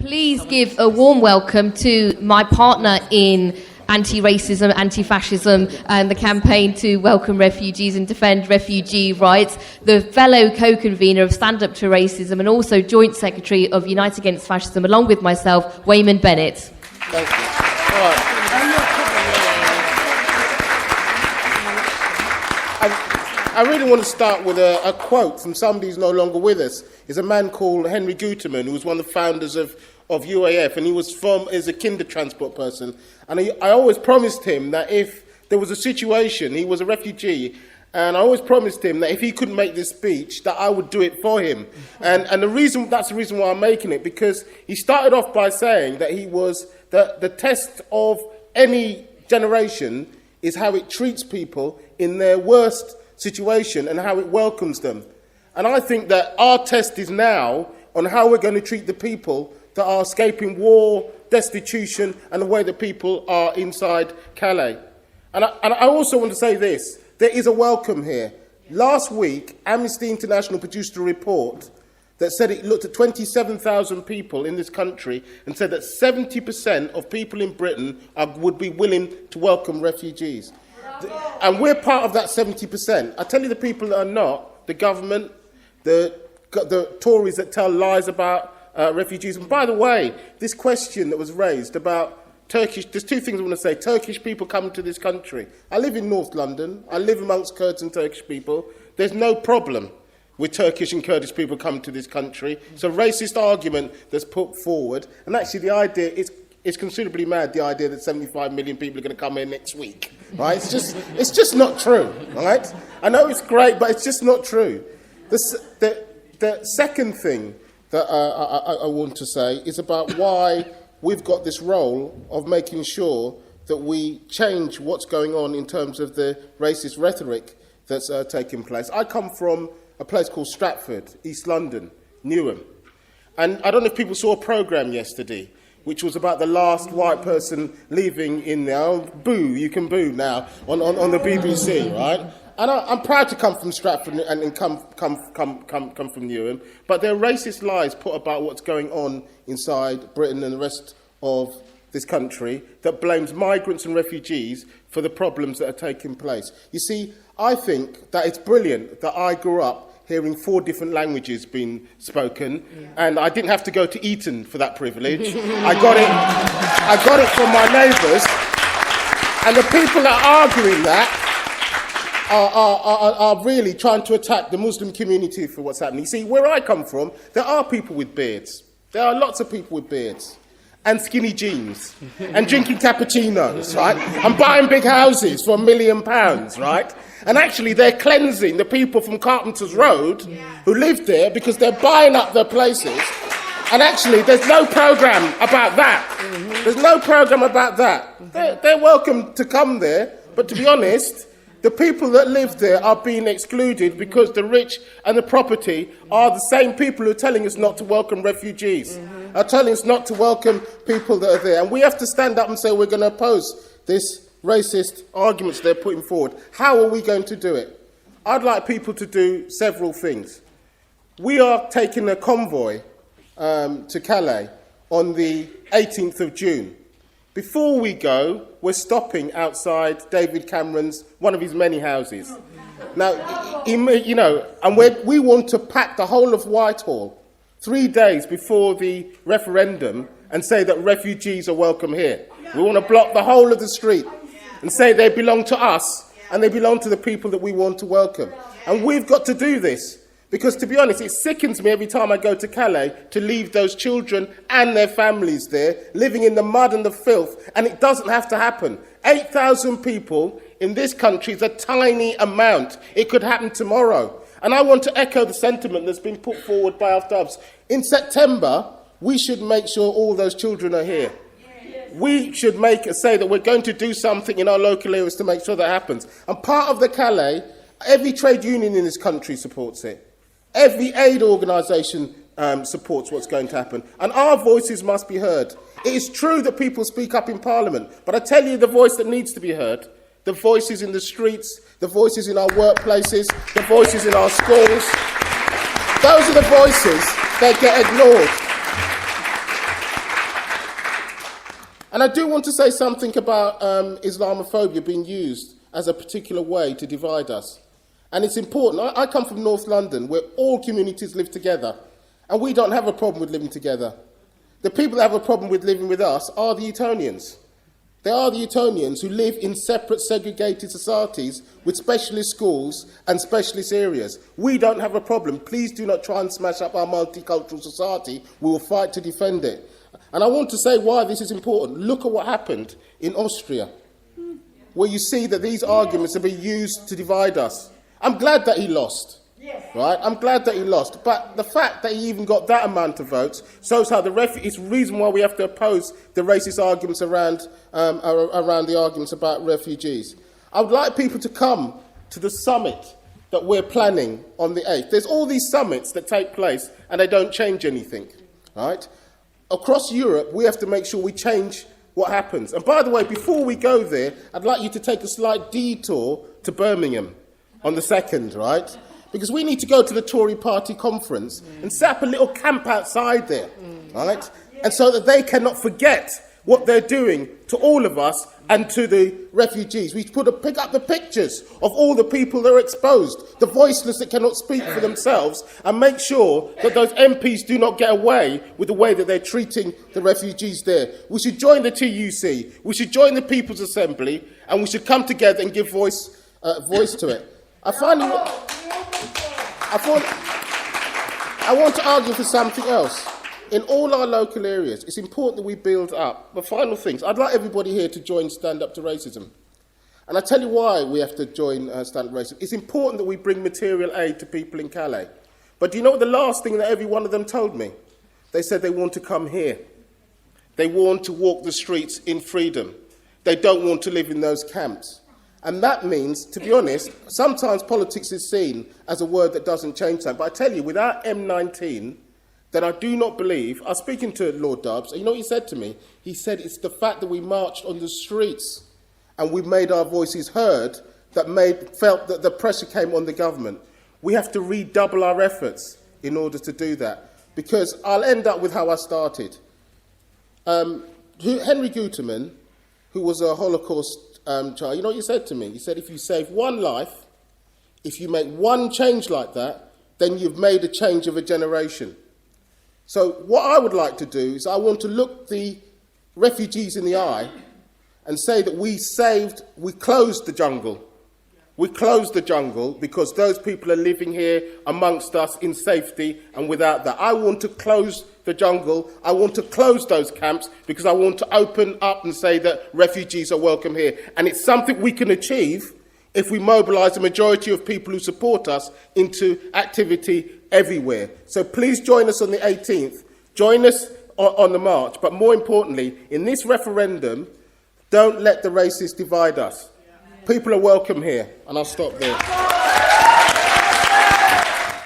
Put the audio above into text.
Please give a warm welcome to my partner in anti-racism, anti-fascism, and the campaign to welcome refugees and defend refugee rights, the fellow co-convener of Stand Up to Racism and also Joint Secretary of Unite Against Fascism, along with myself, Wayman Bennett. Thank you. All right. I really want to start with a quote from somebody who's no longer with us. It's a man called Henry Guterman, who was one of the founders of UAF, and he was is a kinder transport person. And I always promised him that if there was a situation, he was a refugee, and I always promised him that if he couldn't make this speech, that I would do it for him. And that's the reason why I'm making it, because he started off by saying that he was the test of any generation is how it treats people in their worst situation and how it welcomes them. And I think that our test is now on how we're going to treat the people that are escaping war, destitution, and the way that people are inside Calais. And I also want to say this. There is a welcome here. Last week, Amnesty International produced a report that said it looked at 27,000 people in this country and said that 70% of people in Britain would be willing to welcome refugees. And we're part of that 70%. I tell you, the people that are not, the government, the Tories that tell lies about refugees. And by the way, this question that was raised about Turkish, there's two things I want to say. Turkish people coming to this country. I live in North London. I live amongst Kurds and Turkish people. There's no problem with Turkish and Kurdish people coming to this country. It's a racist argument that's put forward. And actually the idea is, it's considerably mad, the idea that 75 million people are going to come here next week, right? It's just not true, right? I know it's great, but it's just not true. The second thing that I want to say is about why we've got this role of making sure that we change what's going on in terms of the racist rhetoric that's taking place. I come from a place called Stratford, East London, Newham. And I don't know if people saw a programme yesterday, which was about the last white person leaving in there. Oh, boo, you can boo now, on the BBC, right? And I'm proud to come from Stratford and come from Newham, but there are racist lies put about what's going on inside Britain and the rest of this country that blames migrants and refugees for the problems that are taking place. You see, I think that it's brilliant that I grew up hearing 4 different languages being spoken, and I didn't have to go to Eton for that privilege. I got it from my neighbours, and the people that are arguing that are really trying to attack the Muslim community for what's happening. You see, where I come from, there are people with beards. There are lots of people with beards and skinny jeans and drinking cappuccinos, right? And buying big houses for £1 million, right? And actually, they're cleansing the people from Carpenter's Road who live there because they're buying up their places. And actually, there's no programme about that. There's no programme about that. They're welcome to come there, but to be honest, the people that live there are being excluded because the rich and the property are the same people who are telling us not to welcome refugees, are telling us not to welcome people that are there. And we have to stand up and say we're going to oppose this racist arguments they're putting forward. How are we going to do it? I'd like people to do several things. We are taking a convoy to Calais on the 18th of June. Before we go, we're stopping outside David Cameron's, one of his many houses. Now, you know, and we want to pack the whole of Whitehall 3 days before the referendum and say that refugees are welcome here. We want to block the whole of the street and say they belong to us and they belong to the people that we want to welcome. And we've got to do this. Because, to be honest, it sickens me every time I go to Calais to leave those children and their families there, living in the mud and the filth, and it doesn't have to happen. 8,000 people in this country is a tiny amount. It could happen tomorrow. And I want to echo the sentiment that's been put forward by our Dubs. In September, we should make sure all those children are here. We should say that we're going to do something in our local areas to make sure that happens. And part of the Calais, every trade union in this country supports it. Every aid organisation supports what's going to happen. And our voices must be heard. It is true that people speak up in Parliament, but I tell you the voice that needs to be heard, the voices in the streets, the voices in our workplaces, the voices in our schools, those are the voices that get ignored. And I do want to say something about Islamophobia being used as a particular way to divide us. And it's important. I come from North London, where all communities live together, and we don't have a problem with living together. The people that have a problem with living with us are the Etonians. They are the Etonians who live in separate, segregated societies with specialist schools and specialist areas. We don't have a problem. Please do not try and smash up our multicultural society. We will fight to defend it. And I want to say why this is important. Look at what happened in Austria, where you see that these arguments are being used to divide us. I'm glad that he lost. Right? I'm glad that he lost. But the fact that he even got that amount of votes shows how it's the reason why we have to oppose the racist arguments around the arguments about refugees. I would like people to come to the summit that we're planning on the 8th. There's all these summits that take place and they don't change anything. Right? Across Europe, we have to make sure we change what happens. And by the way, before we go there, I'd like you to take a slight detour to Birmingham on the 2nd, right? Because we need to go to the Tory party conference and set up a little camp outside there, right? And so that they cannot forget what they're doing to all of us and to the refugees. We pick up the pictures of all the people that are exposed, the voiceless that cannot speak for themselves, and make sure that those MPs do not get away with the way that they're treating the refugees there. We should join the TUC, we should join the People's Assembly, and we should come together and give voice to it. I want to argue for something else. In all our local areas, it's important that we build up. The final things, I'd like everybody here to join Stand Up to Racism. And I'll tell you why we have to join Stand Up to Racism. It's important that we bring material aid to people in Calais. But do you know what the last thing that every one of them told me? They said they want to come here. They want to walk the streets in freedom. They don't want to live in those camps. And that means, to be honest, sometimes politics is seen as a word that doesn't change something. But I tell you, without M19, then I do not believe... I was speaking to Lord Dubs, and you know what he said to me? He said it's the fact that we marched on the streets and we made our voices heard that felt that the pressure came on the government. We have to redouble our efforts in order to do that. Because I'll end up with how I started. Henry Guterman, who was a Holocaust child, you know what he said to me? He said, if you save one life, if you make one change like that, then you've made a change of a generation. So what I would like to do is I want to look the refugees in the eye and say that we closed the jungle. We closed the jungle because those people are living here amongst us in safety and without that. I want to close the jungle. I want to close those camps because I want to open up and say that refugees are welcome here. And it's something we can achieve if we mobilise the majority of people who support us into activity everywhere. So please join us on the 18th. Join us on the march. But more importantly, in this referendum, don't let the racists divide us. People are welcome here. And I'll stop there.